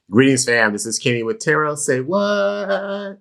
Greetings, fam. This is Kenny with Tarot. Say what?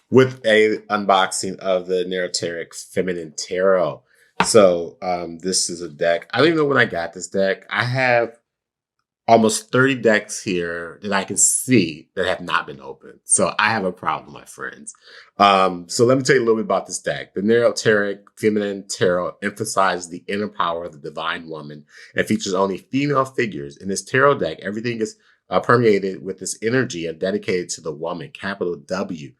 With a unboxing of the Neoteric Feminine Tarot. So this is a deck. I don't even know when I got this deck. I have almost 30 decks here that I can see that have not been opened. So I have a problem, my friends. So let me tell you a little bit about this deck. The Neoteric Feminine Tarot emphasizes the inner power of the divine woman and features only female figures. In this tarot deck, everything is permeated with this energy and dedicated to the woman, capital W.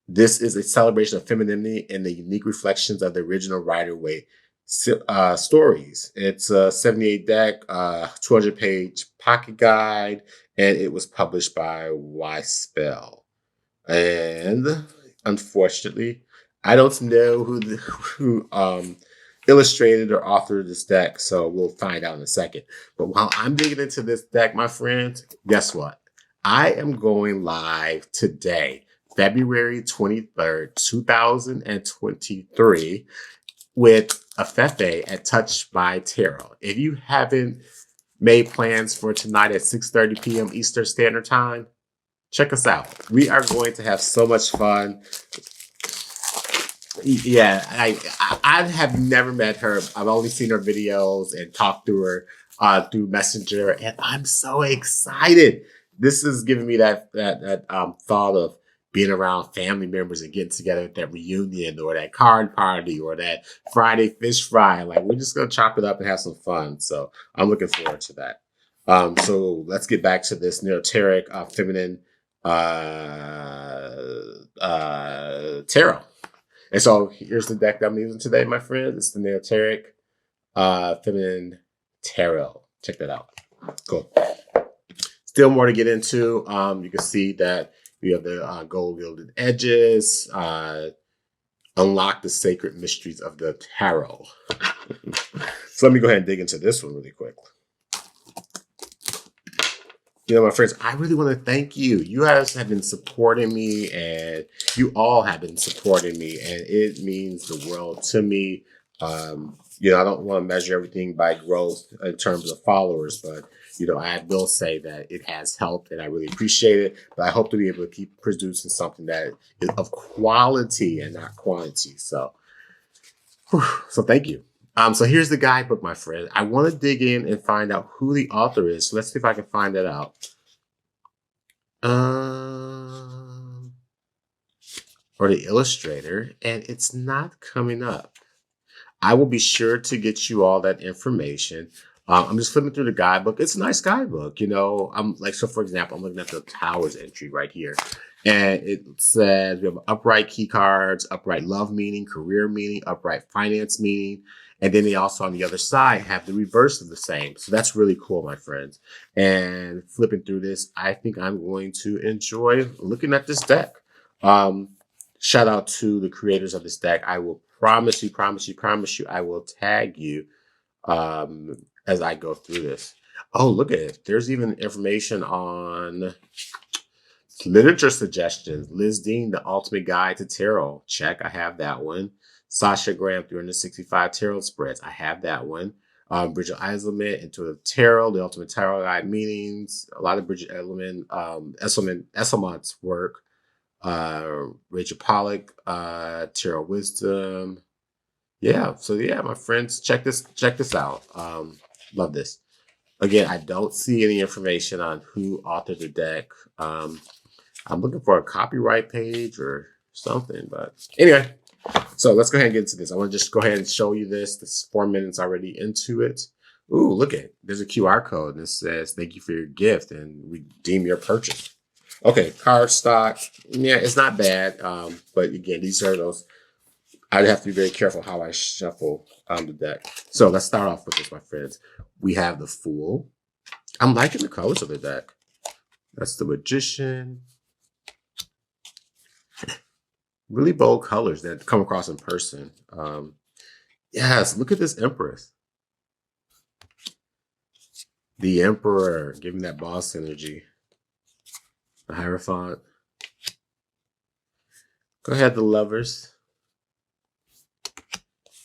This is a celebration of femininity and the unique reflections of the original Rider-Waite stories. It's a 78 deck, 200-page pocket guide, and it was published by Wyspell. And unfortunately, I don't know who illustrated or authored this deck, so we'll find out in a second. But while I'm digging into this deck, my friends, guess what? I am going live today, February 23rd, 2023, with a Fefe at Touch by Tarot. If you haven't made plans for tonight at 6:30 p.m. Eastern Standard Time, check us out. We are going to have so much fun. Yeah, I have never met her. I've only seen her videos and talked to her through Messenger, and I'm so excited. This is giving me that thought of being around family members and getting together at that reunion or that card party or that Friday fish fry. Like, we're just gonna chop it up and have some fun. So I'm looking forward to that. So let's get back to this Neoteric Feminine Tarot. And so here's the deck that I'm using today, my friends. It's the Neoteric Feminine Tarot. Check that out. Cool. Still more to get into. You can see that we have the gold gilded edges. Unlock the sacred mysteries of the tarot. So let me go ahead and dig into this one really quick. You know, my friends, I really want to thank you. You guys have been supporting me, and you all have been supporting me, and it means the world to me. You know, I don't want to measure everything by growth in terms of followers, but, you know, I will say that it has helped, and I really appreciate it. But I hope to be able to keep producing something that is of quality and not quantity. So thank you. So here's the guidebook, my friend. I want to dig in and find out who the author is. So let's see if I can find that out. Or the illustrator, and it's not coming up. I will be sure to get you all that information. I'm just flipping through the guidebook. It's a nice guidebook, you know. I'm like, so for example, I'm looking at the Towers entry right here. And it says we have upright key cards, upright love meaning, career meaning, upright finance meaning. And then they also on the other side have the reverse of the same. So that's really cool, my friends. And flipping through this, I think I'm going to enjoy looking at this deck. Shout out to the creators of this deck. I will promise you, I will tag you as I go through this. Oh, look at it. There's even information on literature suggestions. Liz Dean, The Ultimate Guide to Tarot. Check. I have that one. Sasha Graham, 365 Tarot Spreads. I have that one. Bridget Eiselman, Intuitive Tarot, The Ultimate Tarot Guide Meanings. A lot of Bridget Esselman's work. Rachel Pollack, Tarot Wisdom. Yeah, so yeah, my friends, check this out. Love this. Again, I don't see any information on who authored the deck. I'm looking for a copyright page or something, but anyway. So let's go ahead and get into this. I want to just go ahead and show you this. This is 4 minutes already into it. Ooh, look at it. There's a QR code and it says, thank you for your gift and redeem your purchase. Okay, card stock. Yeah, it's not bad. But again, these are those. I'd have to be very careful how I shuffle the deck. So let's start off with this, my friends. We have the Fool. I'm liking the colors of the deck. That's the Magician. Really bold colors that come across in person. Yes, look at this Empress. The Emperor, giving that boss energy. The Hierophant. Go ahead, the Lovers.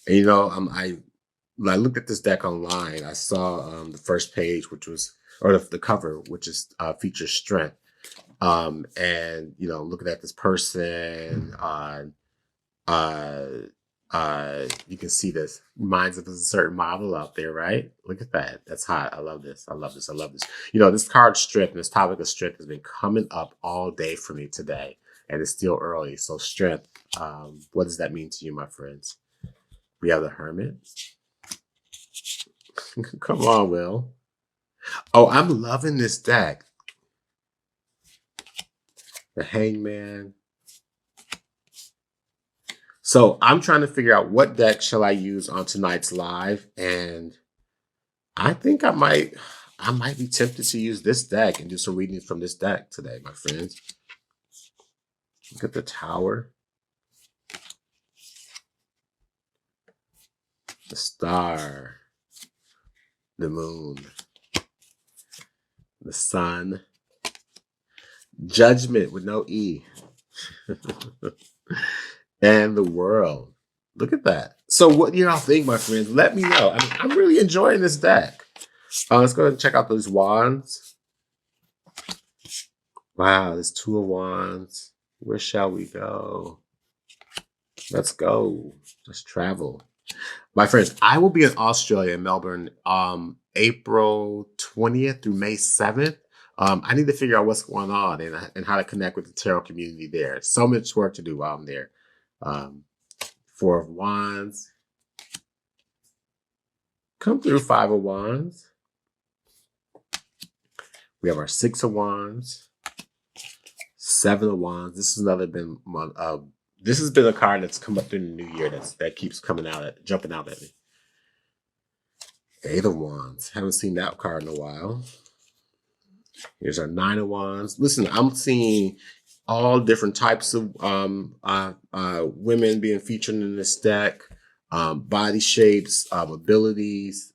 And you know, I looked at this deck online. I saw the first page, which was or the cover, which is features strength. And you know, looking at this person, you can see this reminds of a certain model out there, right? Look at that. That's hot. I love this. I love this. I love this. You know, this card strength and this topic of strength has been coming up all day for me today, and it's still early. So strength, what does that mean to you, my friends? We have the Hermit. Come on, Will. Oh, I'm loving this deck. The Hangman. So I'm trying to figure out what deck shall I use on tonight's live, and I think I might be tempted to use this deck and do some readings from this deck today, my friends. Look at the Tower, the Star, the Moon, the Sun, Judgment with no E, and the World. Look at that. So what do y'all think, my friends? Let me know. I mean, I'm really enjoying this deck. Let's go ahead and check out those wands. Wow, there's 2 of Wands. Where shall we go? Let's go. Let's travel. My friends, I will be in Australia, in Melbourne, April 20th through May 7th. I need to figure out what's going on and how to connect with the tarot community there. So much work to do while I'm there. 4 of Wands. Come through 5 of Wands. We have our 6 of Wands. 7 of Wands. This is this has been a card that's come up in the new year that keeps jumping out at me. 8 of Wands. Haven't seen that card in a while. Here's our 9 of Wands. Listen, I'm seeing all different types of women being featured in this deck. Body shapes, abilities,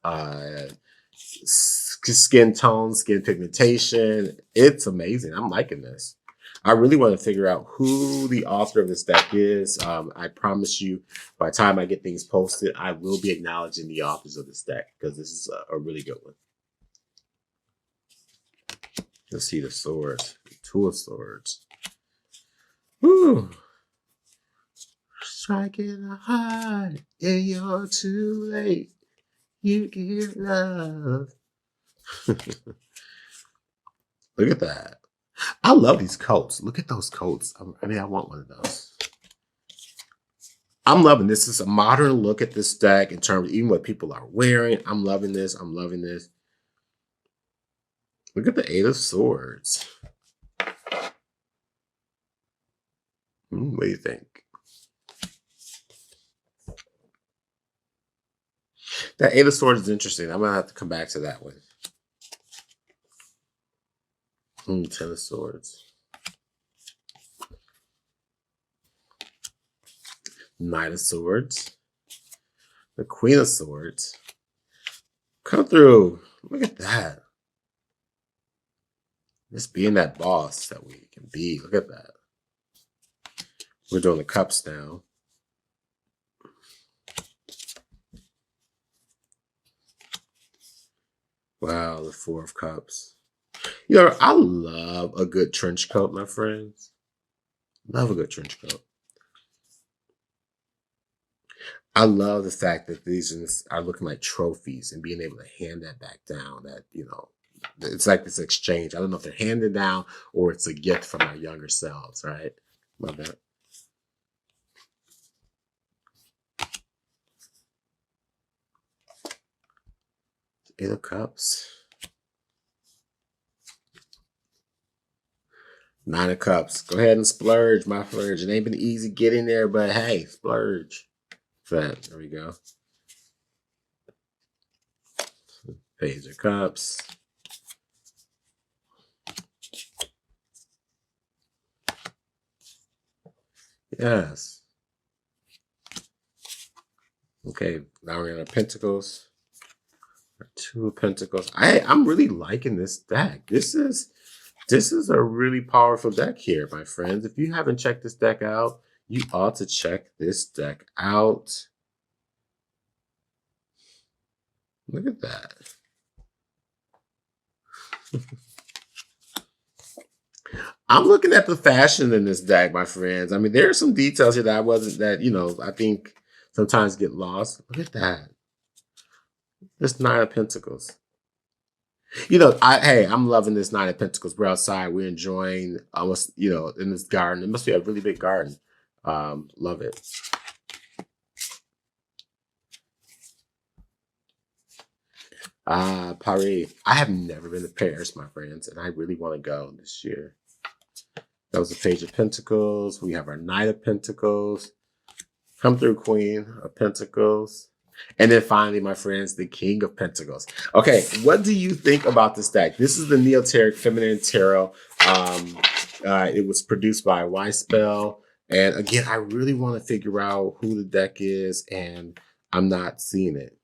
skin tone, skin pigmentation. It's amazing. I'm liking this. I really want to figure out who the author of this deck is. I promise you, by the time I get things posted, I will be acknowledging the authors of this deck because this is a really good one. Let's see the swords. 2 of Swords. Woo! Striking a heart, and you're too late. You give love. Look at that. I love these coats. Look at those coats. I mean, I want one of those. I'm loving this. It's a modern look at this deck in terms of even what people are wearing. I'm loving this. I'm loving this. Look at the 8 of Swords. What do you think? That 8 of Swords is interesting. I'm going to have to come back to that one. 10 of Swords. 9 of Swords. The Queen of Swords. Come through. Look at that. Just being that boss that we can be. Look at that. We're doing the cups now. Wow, the 4 of Cups. You know, I love a good trench coat, my friends. Love a good trench coat. I love the fact that these are looking like trophies and being able to hand that back down. That, you know, it's like this exchange. I don't know if they're handed down or it's a gift from our younger selves, right? Love that. Eight of Cups. 9 of Cups. Go ahead and splurge, my splurge. It ain't been easy getting there, but hey, splurge. That. There we go. Page of Cups. Yes. Okay, now we're in our Pentacles. 2 of Pentacles. I'm really liking this deck. This is a really powerful deck here, my friends. If you haven't checked this deck out, you ought to check this deck out. Look at that. I'm looking at the fashion in this deck, my friends. I mean, there are some details here that I think sometimes get lost. Look at that. This Nine of Pentacles. I'm loving this Nine of Pentacles. We're outside. We're enjoying almost, in this garden. It must be a really big garden. Love it. Paris. I have never been to Paris, my friends, and I really want to go this year. That was the Page of Pentacles. We have our Knight of Pentacles. Come through, Queen of Pentacles. And then finally, my friends, the King of Pentacles. Okay, what do you think about this deck? This is the Neoteric Feminine Tarot. It was produced by Wyspell. And again, I really want to figure out who the deck is, and I'm not seeing it.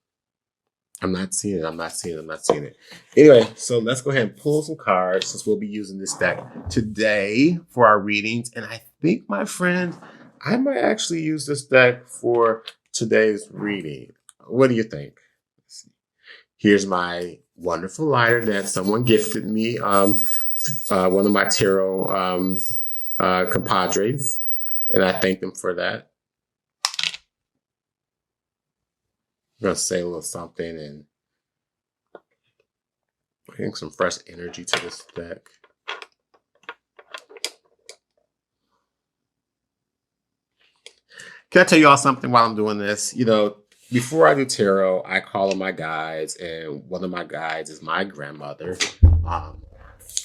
I'm not seeing it. Anyway, so let's go ahead and pull some cards since we'll be using this deck today for our readings. And I think, my friend, I might actually use this deck for today's reading. What do you think? Let's see. Here's my wonderful lighter that someone gifted me. One of my tarot compadres, and I thank them for that. I'm gonna say a little something and bring some fresh energy to this deck. Can I tell you all something while I'm doing this? Before I do tarot, I call on my guides, and one of my guides is my grandmother,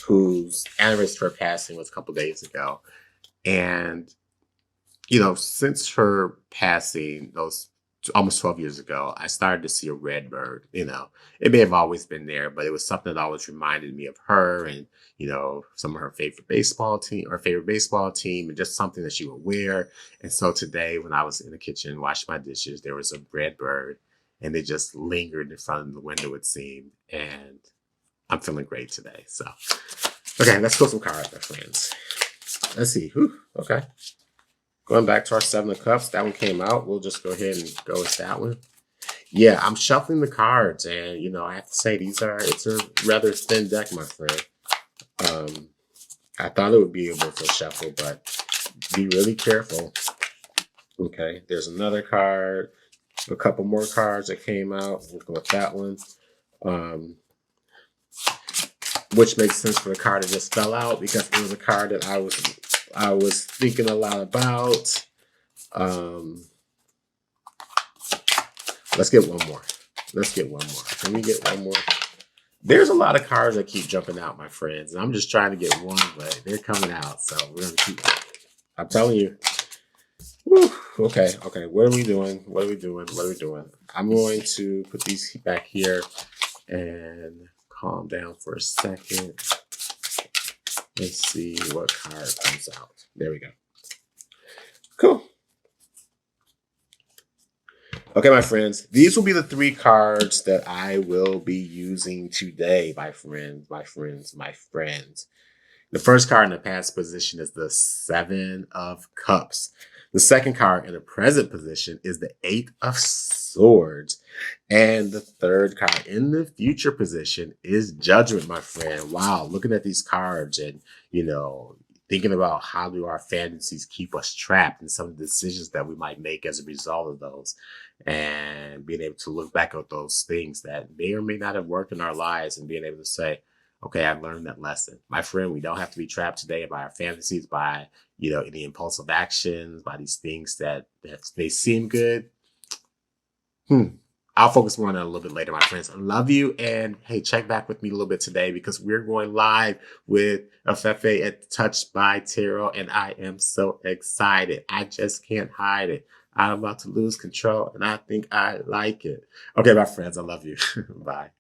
whose anniversary passing was a couple days ago. And, since her passing, those almost 12 years ago, I started to see a red bird. It may have always been there, but it was something that always reminded me of her and, some of her favorite baseball team, and just something that she would wear. And so today, when I was in the kitchen washing my dishes, there was a red bird, and it just lingered in front of the window, it seemed. And I'm feeling great today. So, okay, let's pull some cards, my friends. Let's see. Whew, okay. Going back to our Seven of Cups, that one came out. We'll just go ahead and go with that one. Yeah, I'm shuffling the cards, and I have to say it's a rather thin deck, my friend. I thought it would be able to shuffle, but be really careful. Okay, there's another card, a couple more cards that came out. We'll go with that one. Which makes sense for the card that just fell out because it was a card that I was thinking a lot about. Let's get one more. Can we get one more? There's a lot of cards that keep jumping out, my friends. And I'm just trying to get one, but they're coming out. So we're going to keep. I'm telling you. Whew. Okay. What are we doing? I'm going to put these back here and calm down for a second. Let's see what card comes out. There we go. Cool. Okay, my friends, these will be the 3 cards that I will be using today, my friends. The first card in the past position is the 7 of Cups. The second card in the present position is the 8 of Swords. And the third card in the future position is Judgment, my friend. Wow, looking at these cards and, thinking about how do our fantasies keep us trapped and some of the decisions that we might make as a result of those. And being able to look back at those things that may or may not have worked in our lives and being able to say, okay, I've learned that lesson. My friend, we don't have to be trapped today by our fantasies, by, any impulsive actions, by these things that they seem good. I'll focus more on that a little bit later, my friends. I love you. And hey, check back with me a little bit today because we're going live with Afefe at Touched by Tarot. And I am so excited. I just can't hide it. I'm about to lose control and I think I like it. Okay, my friends, I love you. Bye.